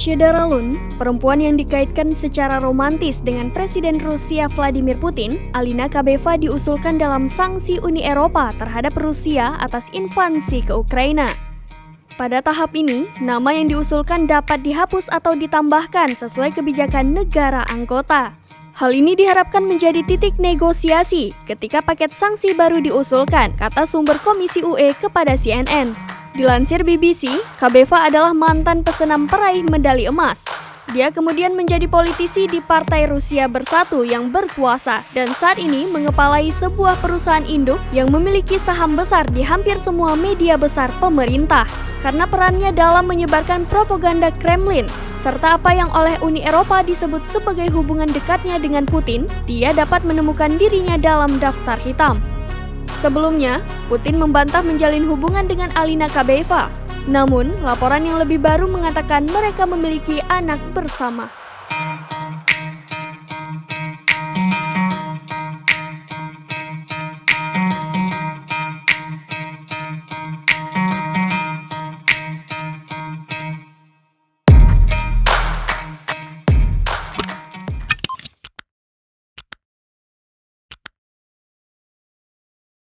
Natasha Daralun, perempuan yang dikaitkan secara romantis dengan Presiden Rusia Vladimir Putin, Alina Kabeva diusulkan dalam sanksi Uni Eropa terhadap Rusia atas invasi ke Ukraina. Pada tahap ini, nama yang diusulkan dapat dihapus atau ditambahkan sesuai kebijakan negara anggota. Hal ini diharapkan menjadi titik negosiasi ketika paket sanksi baru diusulkan, kata sumber Komisi UE kepada CNN. Dilansir BBC, Kabeva adalah mantan pesenam peraih medali emas. Dia kemudian menjadi politisi di Partai Rusia Bersatu yang berkuasa dan saat ini mengepalai sebuah perusahaan induk yang memiliki saham besar di hampir semua media besar pemerintah. Karena perannya dalam menyebarkan propaganda Kremlin, serta apa yang oleh Uni Eropa disebut sebagai hubungan dekatnya dengan Putin, dia dapat menemukan dirinya dalam daftar hitam. Sebelumnya, Putin membantah menjalin hubungan dengan Alina Kabeva. Namun, laporan yang lebih baru mengatakan mereka memiliki anak bersama.